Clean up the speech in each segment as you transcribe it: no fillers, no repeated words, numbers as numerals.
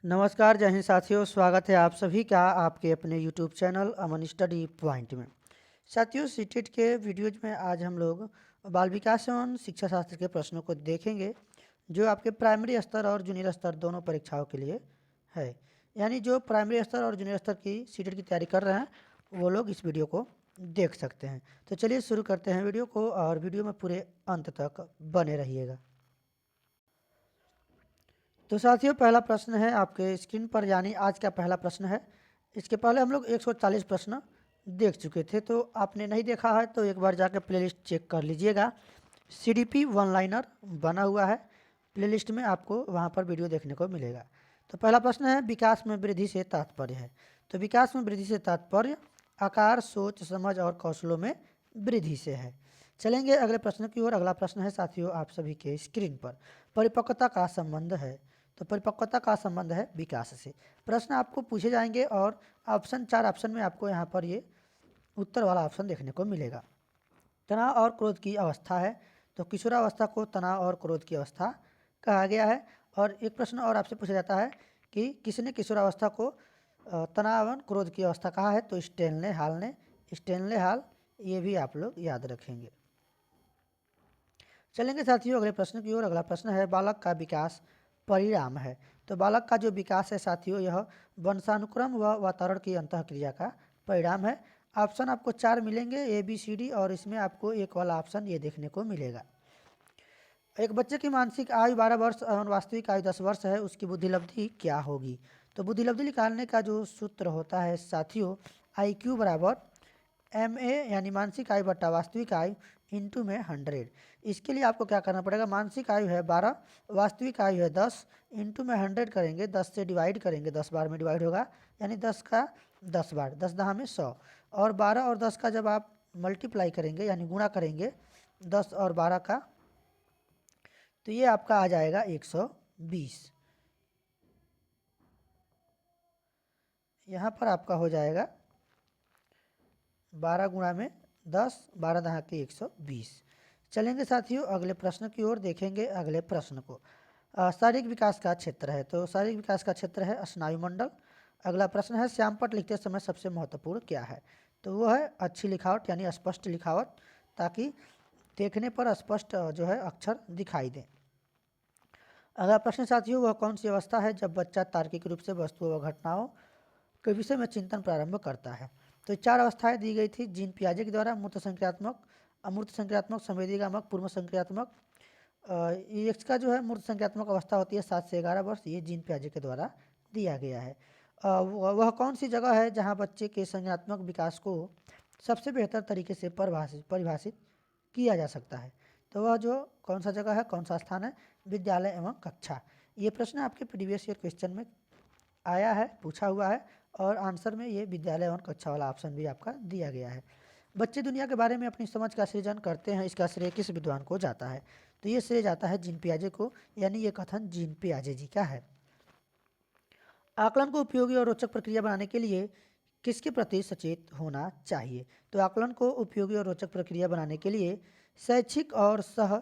नमस्कार, जय हिंद साथियों। स्वागत है आप सभी का आपके अपने यूट्यूब चैनल अमन स्टडी पॉइंट में। साथियों, सीटेट के वीडियोज में आज हम लोग बाल विकास एवं शिक्षा शास्त्र के प्रश्नों को देखेंगे जो आपके प्राइमरी स्तर और जूनियर स्तर दोनों परीक्षाओं के लिए है। यानी जो प्राइमरी स्तर और जूनियर स्तर की सीटेट की तैयारी कर रहे हैं वो लोग इस वीडियो को देख सकते हैं। तो चलिए शुरू करते हैं वीडियो को, और वीडियो में पूरे अंत तक बने रहिएगा। तो साथियों, पहला प्रश्न है आपके स्क्रीन पर, यानी आज का पहला प्रश्न है। इसके पहले हम लोग 140 प्रश्न देख चुके थे, तो आपने नहीं देखा है तो एक बार जाकर प्लेलिस्ट चेक कर लीजिएगा। CDP वन लाइनर बना हुआ है प्लेलिस्ट में, आपको वहाँ पर वीडियो देखने को मिलेगा। तो पहला प्रश्न है, विकास में वृद्धि से तात्पर्य है। तो विकास में वृद्धि से तात्पर्य आकार, सोच, समझ और कौशलों में वृद्धि से है। चलेंगे अगले प्रश्न की ओर। अगला प्रश्न है साथियों आप सभी के स्क्रीन पर, परिपक्वता का संबंध है। तो परिपक्वता का संबंध है विकास से। प्रश्न आपको पूछे जाएंगे और ऑप्शन 4 ऑप्शन में आपको यहाँ पर ये उत्तर वाला ऑप्शन देखने को मिलेगा। तनाव और क्रोध की अवस्था है, तो किशोरावस्था को तनाव और क्रोध की अवस्था कहा गया है। और एक प्रश्न और आपसे पूछा जाता है कि किसने किशोरावस्था को तनाव एवं क्रोध की अवस्था कहा है, तो स्टेनले हाल, ये भी आप लोग याद रखेंगे। चलेंगे साथियों अगले प्रश्न की ओर। अगला प्रश्न है, बालक का विकास परिणाम है। तो बालक का जो विकास है साथियों, यह वंशानुक्रम व वातावरण की अंतःक्रिया का परिणाम है। ऑप्शन आपको 4 मिलेंगे, ABCD, और इसमें आपको एक वाला ऑप्शन ये देखने को मिलेगा। एक बच्चे की मानसिक आयु 12 वर्ष और वास्तविक आयु 10 वर्ष है, उसकी बुद्धिलब्धि क्या होगी। तो बुद्धिलब्धि निकालने का जो सूत्र होता है साथियों, IQ बराबर MA यानी मानसिक आयु बट्टा वास्तविक आयु इंटू में 100। इसके लिए आपको क्या करना पड़ेगा, मानसिक आयु है 12, वास्तविक आयु है 10, इंटू में 100 करेंगे, 10 से डिवाइड करेंगे, 10 बार में डिवाइड होगा, यानी 10 का 10 बार, 10 दहा में 100, और 12 और 10 का जब आप मल्टीप्लाई करेंगे यानी गुणा करेंगे 10 और 12 का, तो ये आपका आ जाएगा 120। यहाँ पर आपका हो जाएगा 12 गुणा में 10, 12 दहा के 120। चलेंगे साथियों अगले प्रश्न की ओर, देखेंगे अगले प्रश्न को। शारीरिक विकास का क्षेत्र है, तो शारीरिक विकास का क्षेत्र है स्नायुमंडल। अगला प्रश्न है, श्यामपट्ट लिखते समय सबसे महत्वपूर्ण क्या है। तो वो है अच्छी लिखावट यानी स्पष्ट लिखावट, ताकि देखने पर स्पष्ट जो है अक्षर दिखाई दें। अगला प्रश्न साथियों, वह कौन सी अवस्था है जब बच्चा तार्किक रूप से वस्तुओं व घटनाओं के विषय में चिंतन प्रारंभ करता है। तो 4 अवस्थाएं दी गई थी जीन पियाजे के द्वारा, मूर्त संक्रियात्मक, अमूर्त संक्रियात्मक, संवेदीगामक, पूर्व संक्रियात्मक। इसका जो है मूर्त संक्रियात्मक अवस्था होती है 7 से 11 वर्ष, ये जीन पियाजे के द्वारा दिया गया है। वह कौन सी जगह है जहाँ बच्चे के संज्ञानात्मक विकास को सबसे बेहतर तरीके से परिभाषित किया जा सकता है। तो वह जो कौन सा जगह है, कौन सा स्थान है, विद्यालय एवं कक्षा। ये प्रश्न आपके प्रीवियस ईयर क्वेश्चन में आया है, पूछा हुआ है, और आंसर में ये विद्यालय एवं कक्षा वाला ऑप्शन भी आपका दिया गया है। बच्चे दुनिया के बारे में अपनी समझ का सृजन करते हैं, इसका श्रेय किस विद्वान को जाता है। तो ये श्रेय जाता है जीन पियाजे को, यानी ये कथन जीन पियाजे जी का है। आकलन को उपयोगी और रोचक प्रक्रिया बनाने के लिए किसके प्रति सचेत होना चाहिए। तो आकलन को उपयोगी और रोचक प्रक्रिया बनाने के लिए शैक्षिक और सह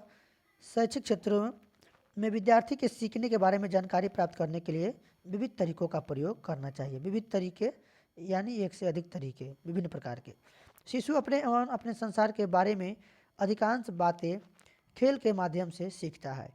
शैक्षिक क्षेत्रों में विद्यार्थी के सीखने के बारे में जानकारी प्राप्त करने के लिए विविध तरीकों का प्रयोग करना चाहिए। विविध तरीके यानी एक से अधिक तरीके, विभिन्न प्रकार के। शिशु अपने एवं अपने संसार के बारे में अधिकांश बातें खेल के माध्यम से सीखता है,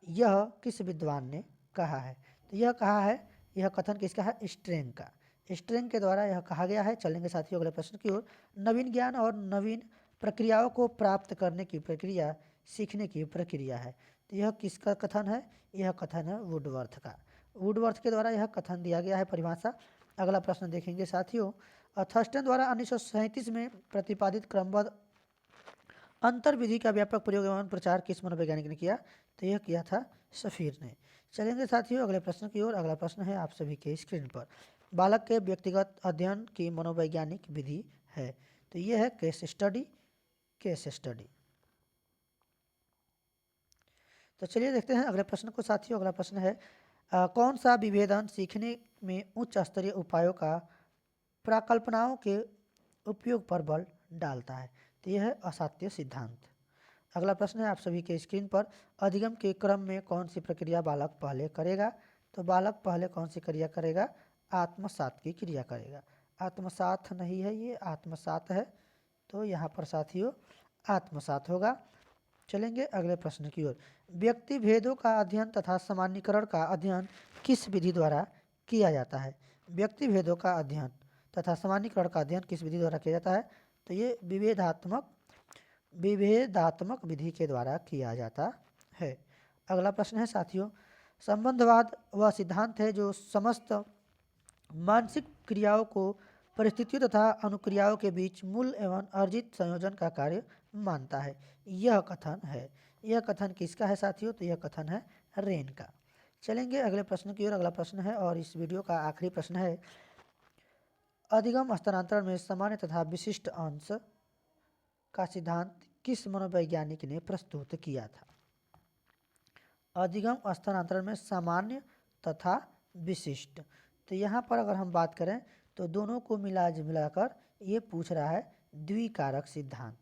यह किस विद्वान ने कहा है। तो यह कहा है, यह कथन किसका है, स्ट्रेंग का। स्ट्रेंग के द्वारा यह कहा गया है। चलेंगे साथियों अगले प्रश्न की ओर। नवीन ज्ञान और नवीन प्रक्रियाओं को प्राप्त करने की प्रक्रिया सीखने की प्रक्रिया है। तो यह किसका कथन है, यह कथन है वुडवर्थ का। वुडवर्थ के द्वारा यह कथन दिया गया है परिभाषा। अगला प्रश्न देखेंगे साथियों, थर्स्टन द्वारा 1937 में प्रतिपादित क्रमबद्ध अंतर विधि का व्यापक प्रयोग एवं प्रचार किस मनोवैज्ञानिक ने किया। तो यह किया था सफीर ने। चलेंगे साथियों अगले प्रश्न की ओर। अगला प्रश्न है आप सभी के स्क्रीन पर, बालक के व्यक्तिगत अध्ययन की मनोवैज्ञानिक विधि है। तो यह है केस स्टडी। तो चलिए देखते हैं अगले प्रश्न को साथियों। अगला प्रश्न है, कौन सा विभेदन सीखने में उच्च स्तरीय उपायों का प्राकल्पनाओं के उपयोग पर बल डालता है। तो यह है असात्य सिद्धांत। अगला प्रश्न है आप सभी के स्क्रीन पर, अधिगम के क्रम में कौन सी प्रक्रिया बालक पहले करेगा। तो बालक पहले कौन सी क्रिया करेगा? आत्मसात की क्रिया करेगा। आत्मसात नहीं है, ये आत्मसात है, तो यहाँ पर साथियों आत्मसात होगा। चलेंगे अगले प्रश्न की ओर। व्यक्ति भेदों का अध्ययन तथा सामान्यीकरण का अध्ययन किस विधि द्वारा किया जाता है? व्यक्ति भेदों का अध्ययन तथा सामान्यीकरण का अध्ययन किस विधि द्वारा किया जाता है? तो ये विभेदात्मक विधि के द्वारा किया जाता है। अगला प्रश्न है साथियों, संबंधवाद वह सिद्धांत है जो समस्त मानसिक क्रियाओं को परिस्थितियों तथा अनुक्रियाओं के बीच मूल एवं अर्जित संयोजन का कार्य मानता है। यह कथन है, यह कथन किसका है साथियों? तो यह कथन है रेन का। चलेंगे अगले प्रश्न की ओर। अगला प्रश्न है और इस वीडियो का आखिरी प्रश्न है, अधिगम स्थानांतरण में सामान्य तथा विशिष्ट अंश का सिद्धांत किस मनोवैज्ञानिक ने प्रस्तुत किया था? अधिगम स्थानांतरण में सामान्य तथा विशिष्ट, तो यहाँ पर अगर हम बात करें तो दोनों को मिलाकर ये पूछ रहा है द्विकारक सिद्धांत।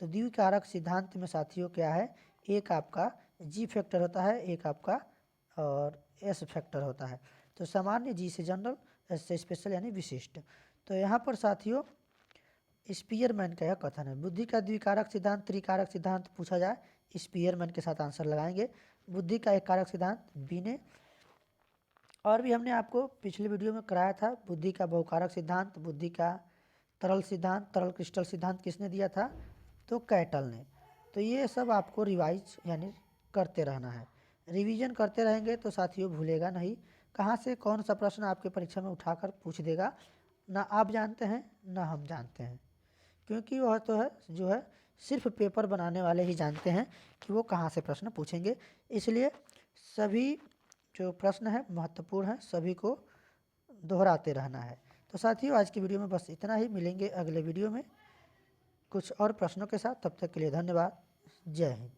तो द्विकारक सिद्धांत में साथियों क्या है? एक आपका जी फैक्टर होता है, एक आपका और एस फैक्टर होता है। तो सामान्य जी से जनरल, एस से स्पेशल यानी विशिष्ट। तो यहाँ पर साथियों स्पीयरमैन का यह कथन है। बुद्धि का द्विकारक सिद्धांत त्रिकारक सिद्धांत पूछा जाए, स्पीयरमैन के साथ आंसर लगाएंगे। बुद्धि का एक कारक सिद्धांत बीने। और भी हमने आपको पिछले वीडियो में कराया था बुद्धि का बहुकारक सिद्धांत, बुद्धि का तरल सिद्धांत, तरल क्रिस्टल सिद्धांत किसने दिया था? तो कैटल ने। तो ये सब आपको रिवाइज यानी करते रहना है, रिवीजन करते रहेंगे तो साथियों भूलेगा नहीं। कहाँ से कौन सा प्रश्न आपके परीक्षा में उठाकर पूछ देगा, ना आप जानते हैं ना हम जानते हैं, क्योंकि वह तो है जो है सिर्फ पेपर बनाने वाले ही जानते हैं कि वो कहाँ से प्रश्न पूछेंगे। इसलिए सभी जो प्रश्न है महत्वपूर्ण है, सभी को दोहराते रहना है। तो साथियों आज की वीडियो में बस इतना ही, मिलेंगे अगले वीडियो में कुछ और प्रश्नों के साथ। तब तक के लिए धन्यवाद। जय हिंद।